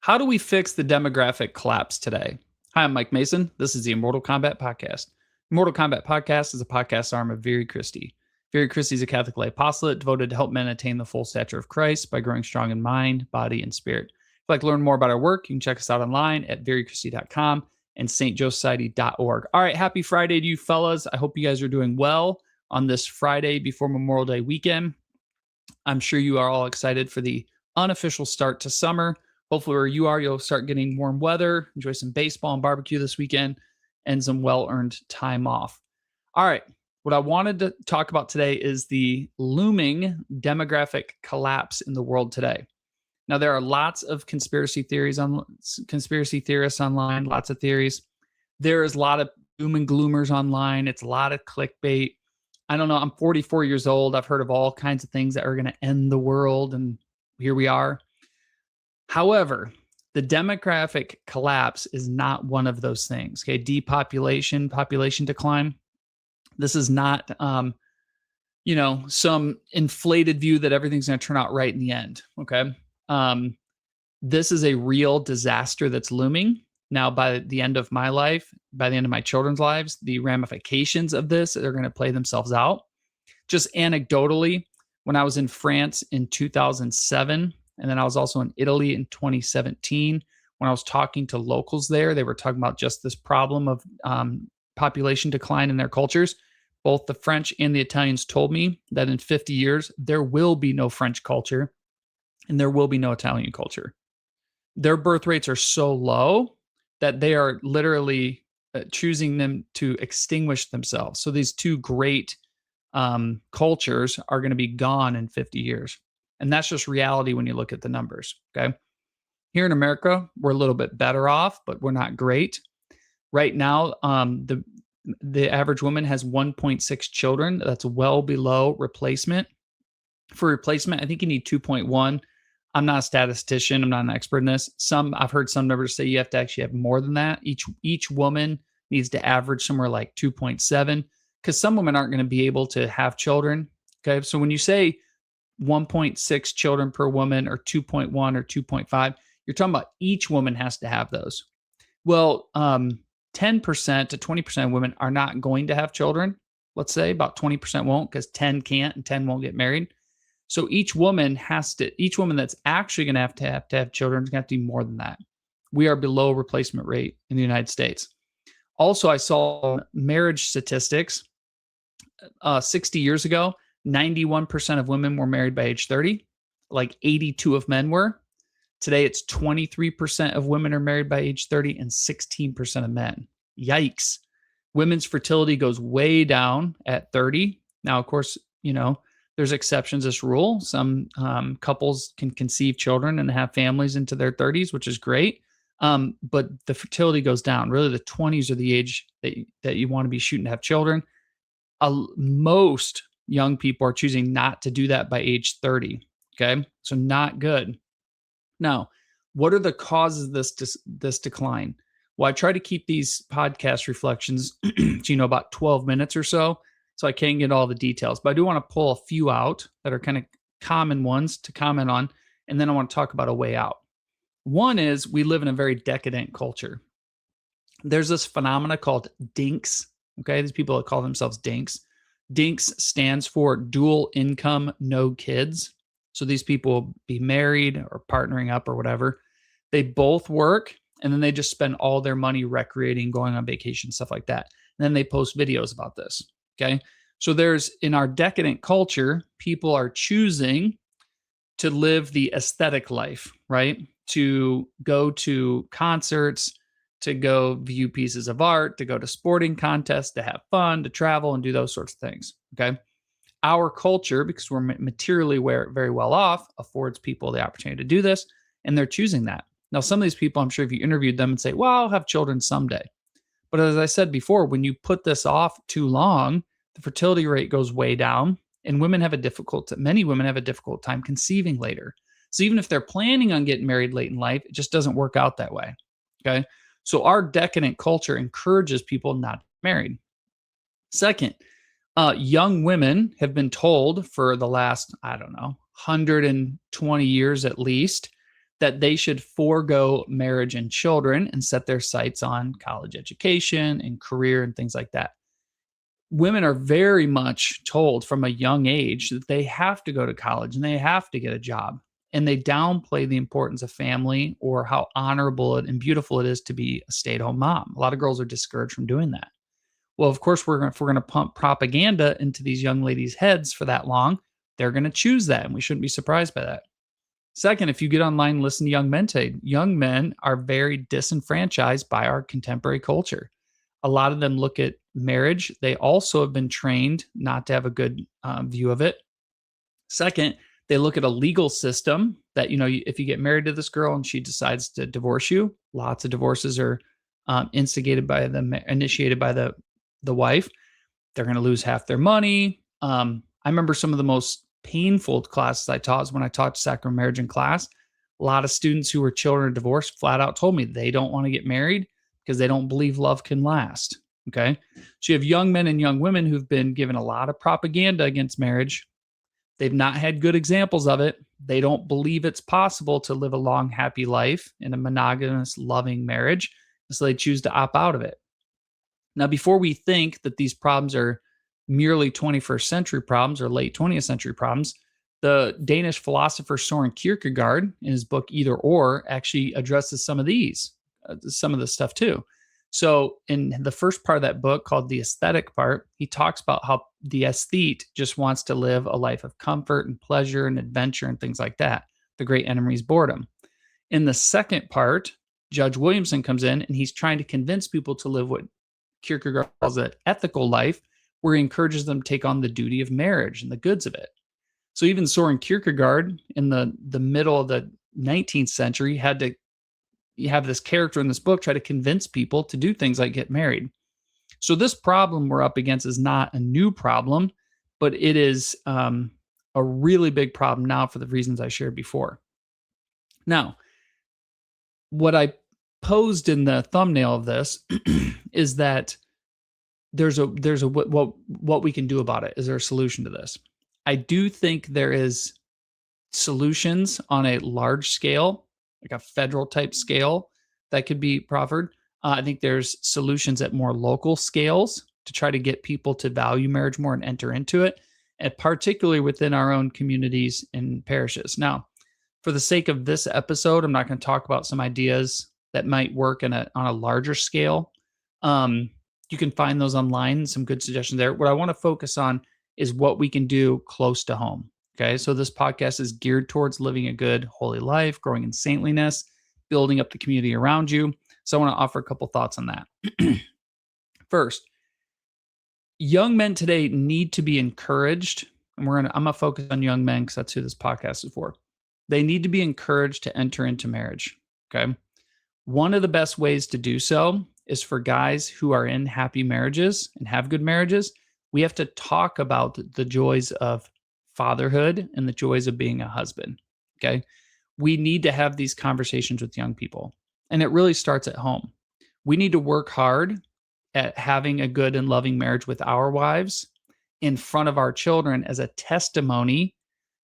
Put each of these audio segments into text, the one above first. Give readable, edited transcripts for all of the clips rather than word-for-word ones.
How do we fix the demographic collapse today? Hi, I'm Mike Mason. This is the Immortal Combat Podcast. Immortal Combat Podcast is a podcast arm of Very Christie. Very Christie is a Catholic lay apostolate devoted to help men attain the full stature of Christ by growing strong in mind, body, and spirit. If you'd like to learn more about our work, you can check us out online at verychristie.com and stjoesociety.org. All right, happy Friday to you fellas. I hope you guys are doing well on this Friday before Memorial Day weekend. I'm sure you are all excited for the unofficial start to summer. Hopefully, where you are, you'll start getting warm weather, enjoy some baseball and barbecue this weekend, and some well-earned time off. All right, what I wanted to talk about today is the looming demographic collapse in the world today. Now, there are lots of conspiracy theorists online, lots of theories. There is a lot of doom and gloomers online. It's a lot of clickbait. I don't know. I'm 44 years old. I've heard of all kinds of things that are going to end the world, and here we are. However, the demographic collapse is not one of those things. Okay, depopulation, population decline. This is not, some inflated view that everything's going to turn out right in the end. Okay, this is a real disaster that's looming. Now, by the end of my life, by the end of my children's lives, the ramifications of this are going to play themselves out. Just anecdotally, when I was in France in 2007, and then I was also in Italy in 2017, when I was talking to locals there, they were talking about just this problem of population decline in their cultures. Both the French and the Italians told me that in 50 years, there will be no French culture and there will be no Italian culture. Their birth rates are so low that they are literally choosing them to extinguish themselves. So these two great cultures are going to be gone in 50 years. And that's just reality when you look at the numbers. Okay. Here in America, we're a little bit better off, but we're not great. Right now, the average woman has 1.6 children. That's well below replacement. For replacement, I think you need 2.1. I'm not a statistician. I'm not an expert in this. I've heard some numbers say you have to actually have more than that. Each woman needs to average somewhere like 2.7, because some women aren't going to be able to have children. Okay. So when you say 1.6 children per woman or 2.1 or 2.5, you're talking about each woman has to have those. Well, 10% to 20% of women are not going to have children. Let's say about 20% won't, because 10 can't and 10 won't get married. So each woman that's actually going to have children is going to have to be more than that. We are below replacement rate in the United States. Also, I saw marriage statistics 60 years ago. 91% of women were married by age 30, like 82 of men were. Today, it's 23% of women are married by age 30 and 16% of men. Yikes. Women's fertility goes way down at 30. Now, of course, there's exceptions to this rule. Some couples can conceive children and have families into their 30s, which is great. But the fertility goes down. Really, the 20s are the age that you want to be shooting to have children. Most young people are choosing not to do that by age 30. Okay. So not good. Now, what are the causes of this decline? Well, I try to keep these podcast reflections to, about 12 minutes or so I can't get all the details, but I do want to pull a few out that are kind of common ones to comment on. And then I want to talk about a way out. One is we live in a very decadent culture. There's this phenomena called dinks. Okay. These people that call themselves dinks. Dinks stands for dual income, no kids. So these people will be married or partnering up or whatever. They both work and then they just spend all their money recreating, going on vacation, stuff like that. And then they post videos about this. Okay. So in our decadent culture, people are choosing to live the aesthetic life, right? To go to concerts, to go view pieces of art, to go to sporting contests, to have fun, to travel and do those sorts of things. Okay. Our culture, because we're materially very well off, affords people the opportunity to do this, and they're choosing that. Now, some of these people, I'm sure if you interviewed them and say, well, I'll have children someday. But as I said before, when you put this off too long, the fertility rate goes way down, and many women have a difficult time conceiving later. So even if they're planning on getting married late in life, it just doesn't work out that way. Okay. So our decadent culture encourages people not to get married. Second, young women have been told for the last, 120 years at least, that they should forego marriage and children and set their sights on college education and career and things like that. Women are very much told from a young age that they have to go to college and they have to get a job. And they downplay the importance of family or how honorable and beautiful it is to be a stay at home mom. A lot of girls are discouraged from doing that. Well, of course, if we're going to pump propaganda into these young ladies' heads for that long, they're going to choose that. And we shouldn't be surprised by that. Second, if you get online and listen to young men today, young men are very disenfranchised by our contemporary culture. A lot of them look at marriage. They also have been trained not to have a good view of it. Second, they look at a legal system that, if you get married to this girl and she decides to divorce you, lots of divorces are initiated by the wife. They're going to lose half their money. I remember some of the most painful classes I taught is when I taught sacrament marriage in class. A lot of students who were children of divorce flat out told me they don't want to get married because they don't believe love can last. Okay. So you have young men and young women who've been given a lot of propaganda against marriage. They've not had good examples of it. They don't believe it's possible to live a long, happy life in a monogamous, loving marriage. So they choose to opt out of it. Now, before we think that these problems are merely 21st century problems or late 20th century problems, the Danish philosopher Soren Kierkegaard, in his book Either Or, actually addresses some of this stuff too. So in the first part of that book, called the aesthetic part, he talks about how the aesthete just wants to live a life of comfort and pleasure and adventure and things like that. The great enemy is boredom. In the second part, Judge Williamson comes in and he's trying to convince people to live what Kierkegaard calls an ethical life, where he encourages them to take on the duty of marriage and the goods of it. So even Soren Kierkegaard in the middle of the 19th century had to have this character in this book try to convince people to do things like get married. So this problem we're up against is not a new problem, but it is a really big problem now for the reasons I shared before. Now, what I posed in the thumbnail of this is that there's a what we can do about it. Is there a solution to this? I do think there is solutions on a large scale, like a federal type scale, that could be proffered. I think there's solutions at more local scales to try to get people to value marriage more and enter into it, and particularly within our own communities and parishes. Now, for the sake of this episode, I'm not going to talk about some ideas that might work on a larger scale. You can find those online, some good suggestions there. What I want to focus on is what we can do close to home. Okay. So this podcast is geared towards living a good, holy life, growing in saintliness, building up the community around you. So I want to offer a couple thoughts on that. First, young men today need to be encouraged. And I'm going to focus on young men because that's who this podcast is for. They need to be encouraged to enter into marriage. Okay. One of the best ways to do so is for guys who are in happy marriages and have good marriages. We have to talk about the joys of fatherhood and the joys of being a husband. Okay. We need to have these conversations with young people. And it really starts at home. We need to work hard at having a good and loving marriage with our wives in front of our children as a testimony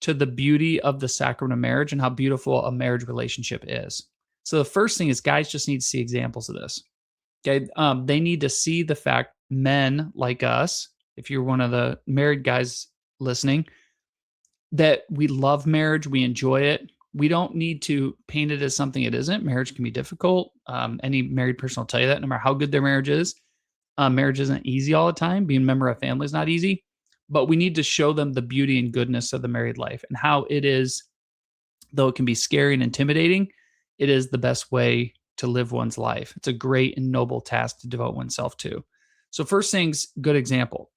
to the beauty of the sacrament of marriage and how beautiful a marriage relationship is. So the first thing is guys just need to see examples of this. Okay. They need to see the fact men like us, if you're one of the married guys listening, that we love marriage, we enjoy it. We don't need to paint it as something it isn't. Marriage can be difficult. Any married person will tell you that no matter how good their marriage is. Marriage isn't easy all the time. Being a member of a family is not easy, but we need to show them the beauty and goodness of the married life and how it is, though it can be scary and intimidating, it is the best way to live one's life. It's a great and noble task to devote oneself to. So first thing's good example.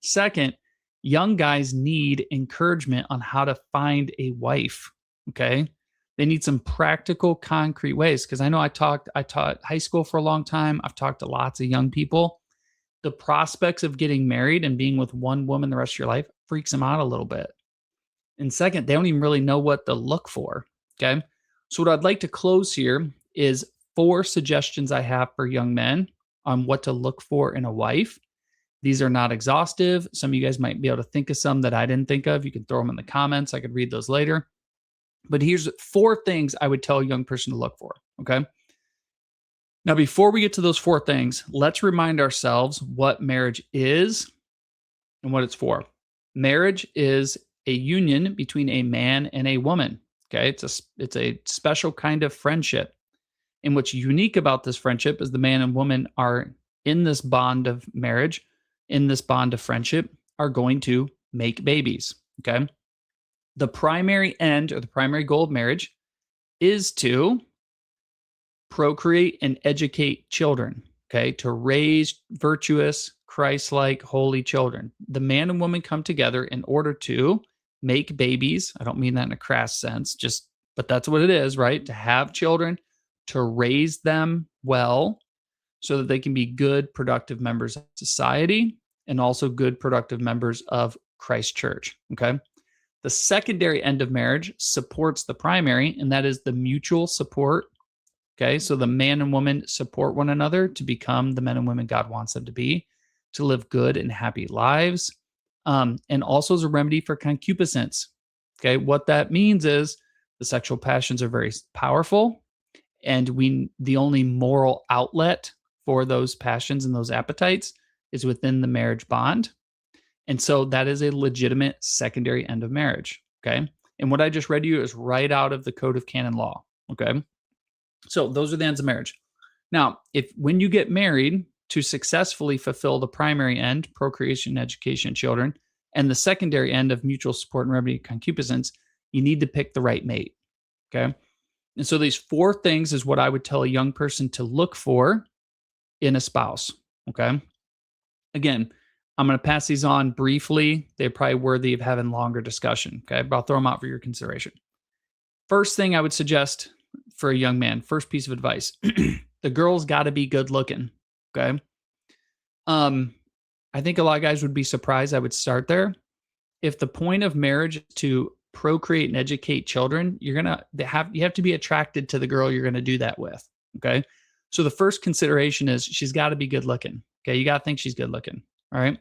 Second, young guys need encouragement on how to find a wife. Okay. They need some practical, concrete ways. Because I know I taught high school for a long time. I've talked to lots of young people. The prospects of getting married and being with one woman the rest of your life freaks them out a little bit. And second, they don't even really know what to look for. Okay. So what I'd like to close here is 4 suggestions I have for young men on what to look for in a wife. These are not exhaustive. Some of you guys might be able to think of some that I didn't think of. You can throw them in the comments. I could read those later. But here's 4 things I would tell a young person to look for. Okay. Now, before we get to those 4 things, let's remind ourselves what marriage is and what it's for. Marriage is a union between a man and a woman. Okay. It's a special kind of friendship. And what's unique about this friendship is the man and woman are in this bond of marriage, in this bond of friendship, are going to make babies. Okay. The primary end or the primary goal of marriage is to procreate and educate children, okay, to raise virtuous, Christ like, holy children. The man and woman come together in order to make babies. I don't mean that in a crass sense, but that's what it is, right? To have children, to raise them well so that they can be good, productive members of society and also good, productive members of Christ Church, okay? The secondary end of marriage supports the primary, and that is the mutual support. Okay, so the man and woman support one another to become the men and women God wants them to be, to live good and happy lives, and also as a remedy for concupiscence. Okay, what that means is the sexual passions are very powerful, and the only moral outlet for those passions and those appetites is within the marriage bond. And so that is a legitimate secondary end of marriage. Okay, and what I just read to you is right out of the Code of Canon Law. Okay. So those are the ends of marriage. Now, when you get married, to successfully fulfill the primary end, procreation, education, children, and the secondary end of mutual support and remedy concupiscence, you need to pick the right mate. Okay. And so these 4 things is what I would tell a young person to look for in a spouse. Okay. Again, I'm going to pass these on briefly. They're probably worthy of having longer discussion. Okay. But I'll throw them out for your consideration. First thing I would suggest for a young man, first piece of advice, the girl's got to be good looking. Okay. I think a lot of guys would be surprised I would start there. If the point of marriage is to procreate and educate children, you have to be attracted to the girl you're going to do that with. Okay. So the first consideration is she's got to be good looking. Okay. You got to think she's good looking. All right.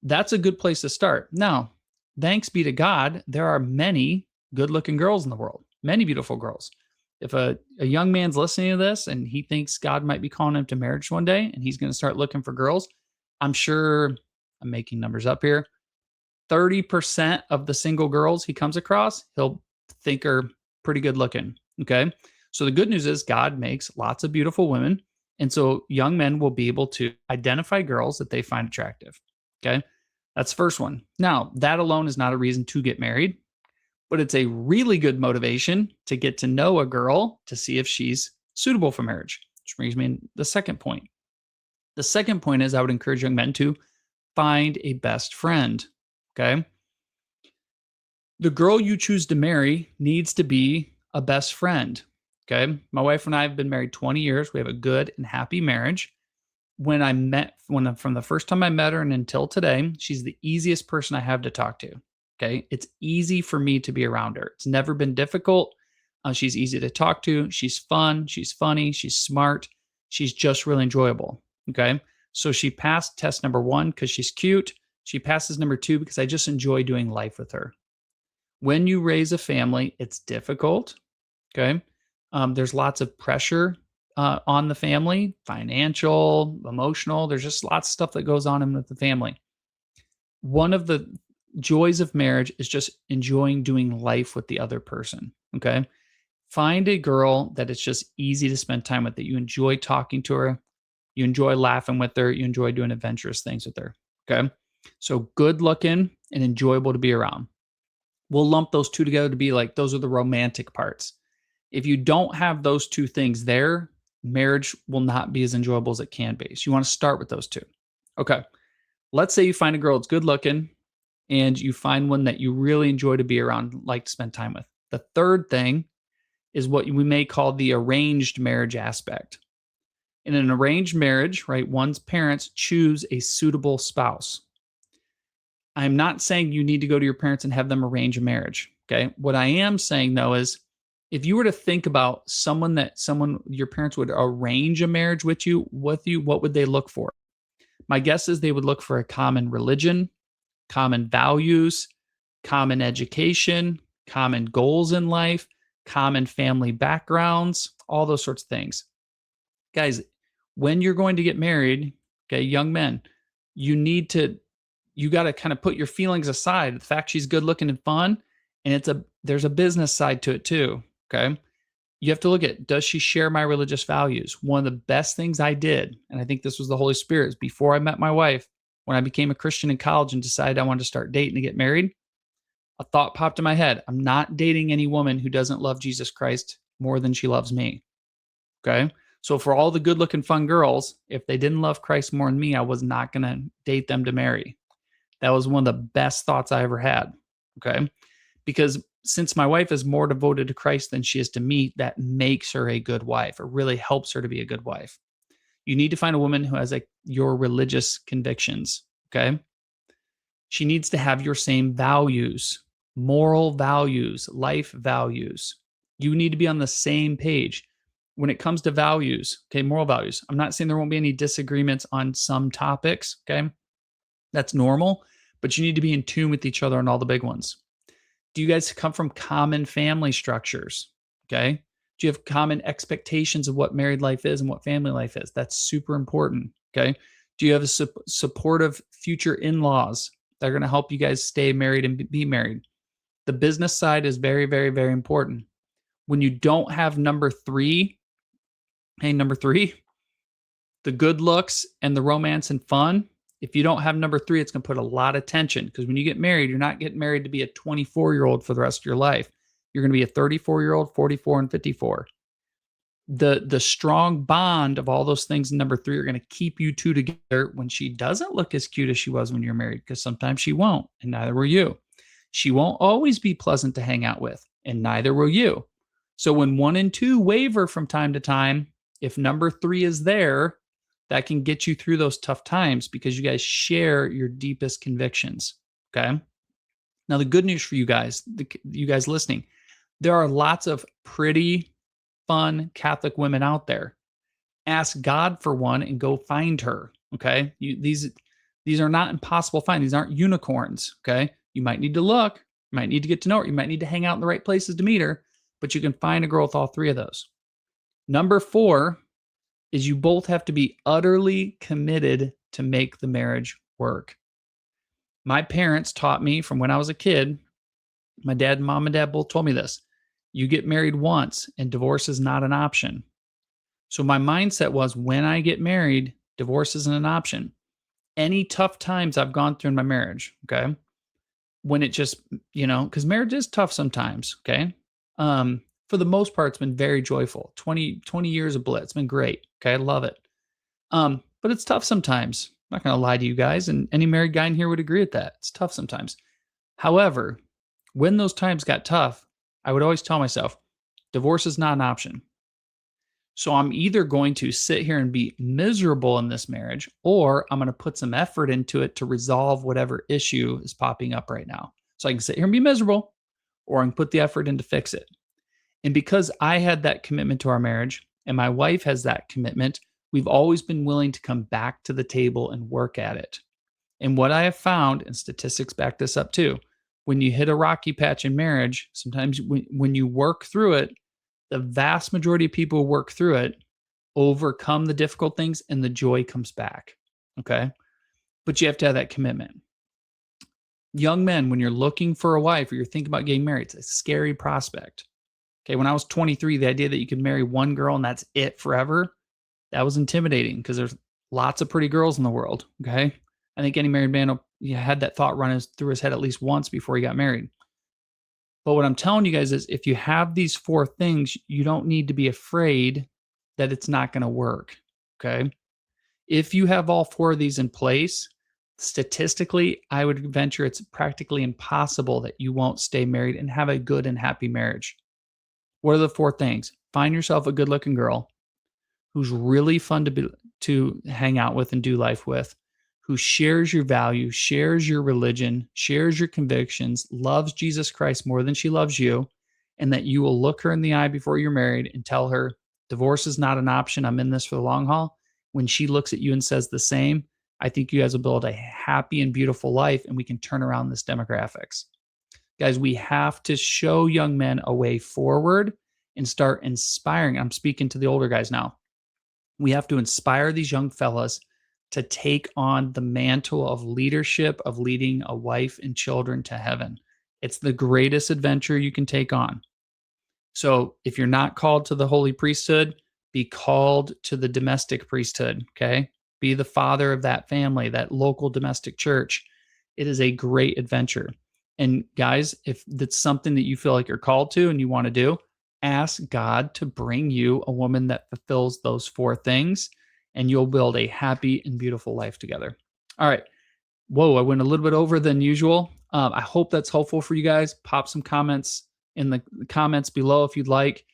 That's a good place to start. Now, thanks be to God, there are many good looking girls in the world, many beautiful girls. If a young man's listening to this and he thinks God might be calling him to marriage one day and he's going to start looking for girls, I'm sure, I'm making numbers up here, 30% of the single girls he comes across, he'll think are pretty good looking. Okay. So the good news is God makes lots of beautiful women. And so young men will be able to identify girls that they find attractive. Okay. That's the first one. Now, that alone is not a reason to get married, but it's a really good motivation to get to know a girl to see if she's suitable for marriage, which brings me to the second point. The second point is I would encourage young men to find a best friend. Okay. The girl you choose to marry needs to be a best friend. Okay. My wife and I have been married 20 years. We have a good and happy marriage. From the first time I met her and until today, she's the easiest person I have to talk to. Okay. It's easy for me to be around her. It's never been difficult. She's easy to talk to. She's fun. She's funny. She's smart. She's just really enjoyable. Okay. So she passed test number 1 because she's cute. She passes number 2 because I just enjoy doing life with her. When you raise a family, it's difficult. Okay. There's lots of pressure on the family, financial, emotional. There's just lots of stuff that goes on with the family. One of the joys of marriage is just enjoying doing life with the other person. Okay. Find a girl that it's just easy to spend time with, that you enjoy talking to her. You enjoy laughing with her. You enjoy doing adventurous things with her. Okay. So good looking and enjoyable to be around. We'll lump those two together to be like, those are the romantic parts. If you don't have those 2 things there, marriage will not be as enjoyable as it can be. So you want to start with those 2. Okay. Let's say you find a girl that's good looking and you find one that you really enjoy to be around, like to spend time with. The third thing is what we may call the arranged marriage aspect. In an arranged marriage, right, one's parents choose a suitable spouse. I'm not saying you need to go to your parents and have them arrange a marriage. Okay. What I am saying though is, if you were to think about someone your parents would arrange a marriage with you, what would they look for? My guess is they would look for a common religion, common values, common education, common goals in life, common family backgrounds, all those sorts of things. Guys, when you're going to get married, okay, young men, you need to, you got to kind of put your feelings aside. The fact she's good looking and fun, and there's a business side to it too. Okay. You have to look at, does she share my religious values? One of the best things I did, and I think this was the Holy Spirit, is before I met my wife, when I became a Christian in college and decided I wanted to start dating to get married, a thought popped in my head. I'm not dating any woman who doesn't love Jesus Christ more than she loves me. Okay. So for all the good looking, fun girls, if they didn't love Christ more than me, I was not going to date them to marry. That was one of the best thoughts I ever had. Okay. Because since my wife is more devoted to Christ than she is to me, that makes her a good wife. It really helps her to be a good wife. You need to find a woman who has like your religious convictions. Okay. She needs to have your same values, moral values, life values. You need to be on the same page when it comes to values. Okay. Moral values. I'm not saying there won't be any disagreements on some topics. Okay. That's normal, but you need to be in tune with each other on all the big ones. Do you guys come from common family structures? Okay. Do you have common expectations of what married life is and what family life is? That's super important. Okay. Do you have a supportive future in-laws that are going to help you guys stay married and be married? The business side is very, very, very important. When you don't have number three, the good looks and the romance and fun, if you don't have number three, it's going to put a lot of tension, because when you get married, you're not getting married to be a 24-year-old for the rest of your life. You're going to be a 34-year-old, 44, and 54. The strong bond of all those things in number three are going to keep you two together when she doesn't look as cute as she was when you're married, because sometimes she won't, and neither will you. She won't always be pleasant to hang out with, and neither will you. So when 1 and 2 waver from time to time, if number 3 is there, that can get you through those tough times because you guys share your deepest convictions. Okay. Now, the good news for you guys, you guys listening, there are lots of pretty, fun Catholic women out there. Ask God for one and go find her. Okay. These are not impossible to find. These aren't unicorns. Okay. You might need to look, you might need to get to know her. You might need to hang out in the right places to meet her, but you can find a girl with all 3 of those. Number 4 is you both have to be utterly committed to make the marriage work. My parents taught me from when I was a kid, my dad and mom and dad both told me this: you get married once and divorce is not an option. So my mindset was, when I get married, divorce isn't an option. Any tough times I've gone through in my marriage, okay, when it just, because marriage is tough sometimes, okay? For the most part, it's been very joyful. 20 years of bliss. It's been great. Okay. I love it. But it's tough sometimes. I'm not going to lie to you guys. And any married guy in here would agree with that. It's tough sometimes. However, when those times got tough, I would always tell myself, divorce is not an option. So I'm either going to sit here and be miserable in this marriage, or I'm going to put some effort into it to resolve whatever issue is popping up right now. So I can sit here and be miserable, or I can put the effort in to fix it. And because I had that commitment to our marriage and my wife has that commitment, we've always been willing to come back to the table and work at it. And what I have found, and statistics back this up too, when you hit a rocky patch in marriage, sometimes when you work through it, the vast majority of people who work through it overcome the difficult things and the joy comes back. Okay. But you have to have that commitment. Young men, when you're looking for a wife or you're thinking about getting married, it's a scary prospect. Okay, when I was 23, the idea that you could marry one girl and that's it forever, that was intimidating because there's lots of pretty girls in the world. Okay, I think any married man had that thought run through his head at least once before he got married. But what I'm telling you guys is, if you have these 4 things, you don't need to be afraid that it's not going to work. Okay, if you have all 4 of these in place, statistically, I would venture it's practically impossible that you won't stay married and have a good and happy marriage. What are the 4 things? Find yourself a good-looking girl who's really fun to hang out with and do life with, who shares your values, shares your religion, shares your convictions, loves Jesus Christ more than she loves you, and that you will look her in the eye before you're married and tell her, divorce is not an option. I'm in this for the long haul. When she looks at you and says the same, I think you guys will build a happy and beautiful life, and we can turn around this demographics. Guys, we have to show young men a way forward and start inspiring. I'm speaking to the older guys now. We have to inspire these young fellas to take on the mantle of leadership, of leading a wife and children to heaven. It's the greatest adventure you can take on. So if you're not called to the holy priesthood, be called to the domestic priesthood. Okay. Be the father of that family, that local domestic church. It is a great adventure. And guys, if that's something that you feel like you're called to and you want to do, ask God to bring you a woman that fulfills those four things, and you'll build a happy and beautiful life together. All right. Whoa, I went a little bit over than usual. I hope that's helpful for you guys. Pop some comments in the comments below if you'd like.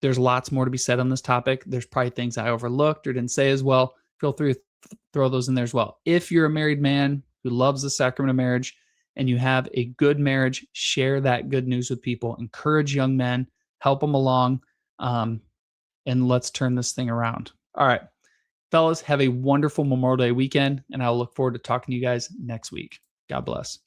There's lots more to be said on this topic. There's probably things I overlooked or didn't say as well. Feel free to throw those in there as well. If you're a married man who loves the sacrament of marriage and you have a good marriage, share that good news with people. Encourage young men, help them along, and let's turn this thing around. All right. Fellas, have a wonderful Memorial Day weekend, and I'll look forward to talking to you guys next week. God bless.